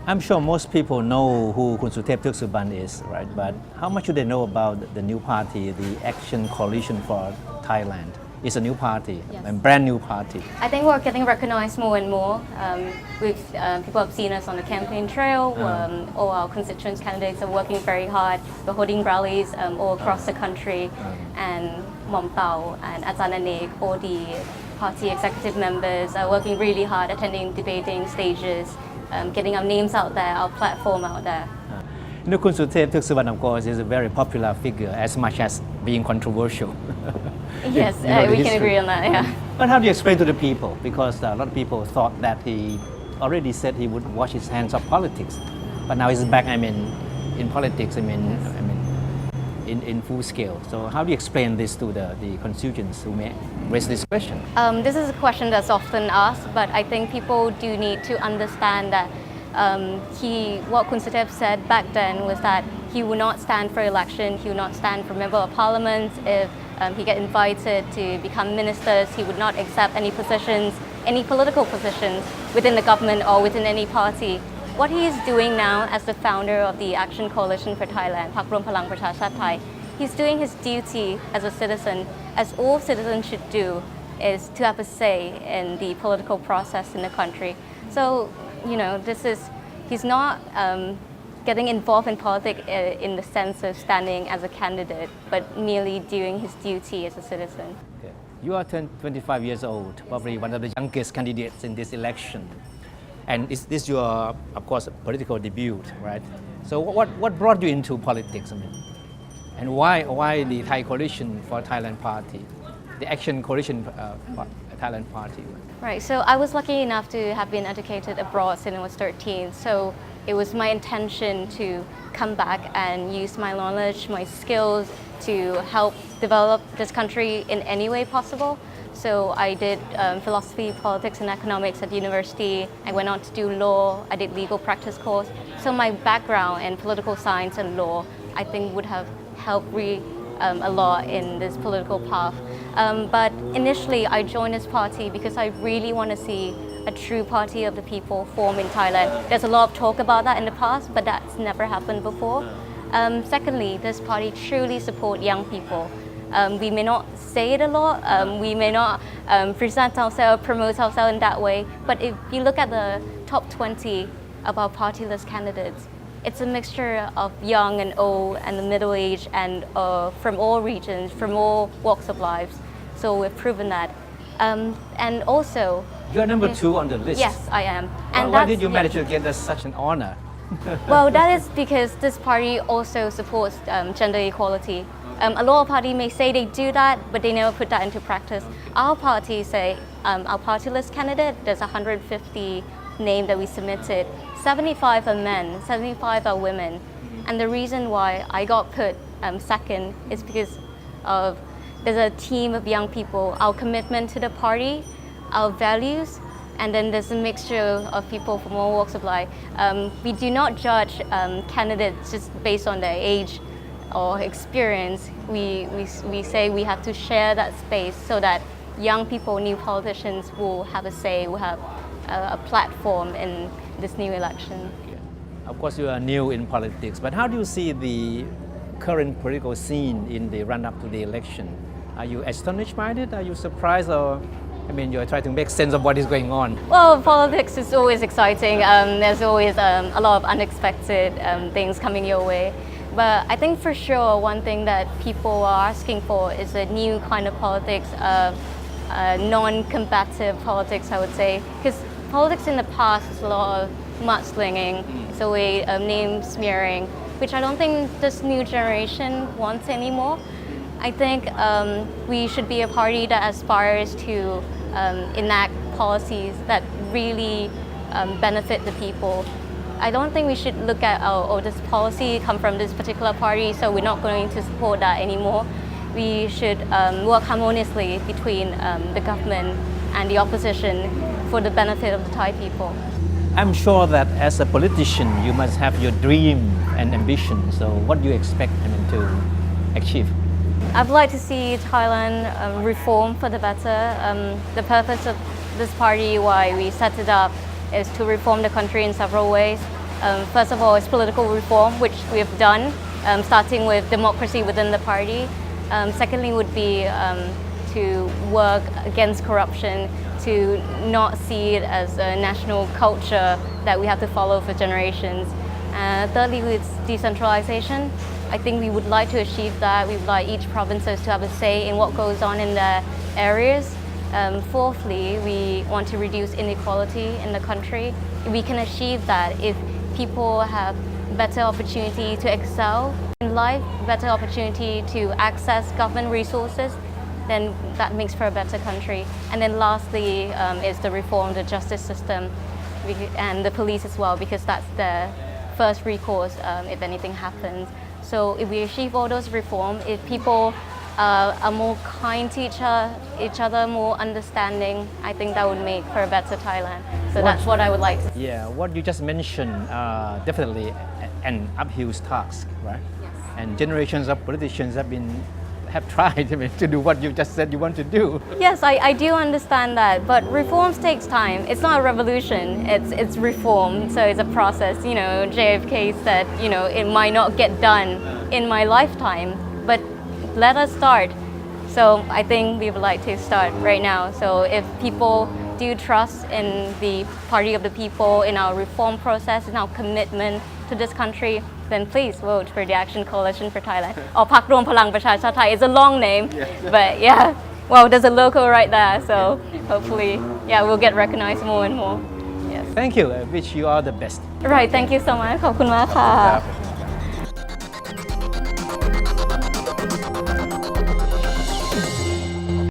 I'm sure most people know who Kun Suthep Thuksuban is, right? But how much do they know about the new party, the Action Coalition for Thailand? It's a new party, Yes. a brand new party. I think we're getting recognized more and more. People have seen us on the campaign trail. All our constituent candidates are working very hard. We're holding rallies all across the country. And Mom Tao and Ajahn Anek, all the party executive members are working really hard, attending debating stages, getting our names out there, our platform out there. Kun Suthep Thuksuban, of course, is a very popular figure as much as being controversial. Yes, we can agree on that, yeah. But how do you explain to the people? Because a lot of people thought that he already said he would wash his hands of politics. But now he's back, in politics, in full scale. So how do you explain this to the constituents who may raise this question? This is a question that's often asked, but I think people do need to understand that what Kun Suthep said back then was that he would not stand for election, he would not stand for member of parliament. If he get invited to become ministers, he would not accept any positions, any political positions within the government or within any party. What he is doing now as the founder of the Action Coalition for Thailand, Phak Rwam Palang Pracha Chat Thai, he's doing his duty as a citizen, as all citizens should do, is to have a say in the political process in the country. So, he's not getting involved in politics in the sense of standing as a candidate, but merely doing his duty as a citizen. Okay. You are 25 years old, probably one of the youngest candidates in this election. And is this your, of course, political debut, right? So what brought you into politics? And why the Thai Coalition for Thailand Party, the Action Coalition Thailand Party? Right, so I was lucky enough to have been educated abroad since I was 13. So it was my intention to come back and use my knowledge, my skills to help develop this country in any way possible. So I did philosophy, politics and economics at university. I went on to do law. I did legal practice course. So my background in political science and law, I think would have helped a lot in this political path. But initially I joined this party because I really want to see a true party of the people form in Thailand. There's a lot of talk about that in the past, but that's never happened before. Secondly, this party truly supports young people. We may not say it a lot, we may not present ourselves, promote ourselves in that way, but if you look at the top 20 of our partyless candidates, it's a mixture of young and old and the middle age and from all regions, from all walks of lives. So we've proven that. And also... You're number 2 on the list. Yes, I am. And why did you manage to get such an honor? Well, that is because this party also supports gender equality. A lot of parties may say they do that, but they never put that into practice. Our party say, our party list candidate, there's 150 names that we submitted. 75 are men, 75 are women. And the reason why I got put second is because of there's a team of young people, our commitment to the party, our values, and then there's a mixture of people from all walks of life. We do not judge candidates just based on their age or experience. We say we have to share that space so that young people, new politicians will have a say, will have a platform in this new election. Yeah. Of course, you are new in politics, but how do you see the current political scene in the run-up to the election? Are you astonished by it? Are you surprised, or you're trying to make sense of what is going on? Well, politics is always exciting. There's always a lot of unexpected things coming your way. But I think for sure one thing that people are asking for is a new kind of politics, non-combative politics, I would say. Because politics in the past is a lot of mudslinging, it's a way of name smearing, which I don't think this new generation wants anymore. I think we should be a party that aspires to enact policies that really benefit the people. I don't think we should look at, this policy come from this particular party, so we're not going to support that anymore. We should work harmoniously between the government and the opposition for the benefit of the Thai people. I'm sure that as a politician, you must have your dream and ambition. So what do you expect to achieve? I'd like to see Thailand reform for the better. The purpose of this party, why we set it up, is to reform the country in several ways. First of all, is political reform, which we have done, starting with democracy within the party. Secondly would be to work against corruption, to not see it as a national culture that we have to follow for generations. Thirdly, with decentralization, I think we would like to achieve that. We would like each provinces to have a say in what goes on in their areas. Fourthly, we want to reduce inequality in the country. We can achieve that if people have better opportunity to excel in life, better opportunity to access government resources, then that makes for a better country. And then lastly is the reform of the justice system and the police as well, because that's the first recourse if anything happens. So if we achieve all those reforms, if people are more kind to each other, more understanding, I think that would make for a better Thailand. So that's what I would like to see. Yeah, what you just mentioned definitely an uphill task, right? Yes. And generations of politicians have tried to do what you just said you want to do. Yes, I do understand that, but reforms takes time. It's not a revolution, it's reform, so it's a process. You know, JFK said, you know, it might not get done in my lifetime, but let us start. So I think we would like to start right now. So if people do trust in the party of the people, in our reform process, in our commitment to this country, then please vote for the Action Coalition for Thailand. Or Phak Rwam Phalang Prachacha Thai. It's a long name, but yeah, well, there's a logo right there, so hopefully, yeah, we'll get recognized more and more. Yes. Thank you. I wish you all the best. Right, thank you so much. ขอบคุณมากค่ะ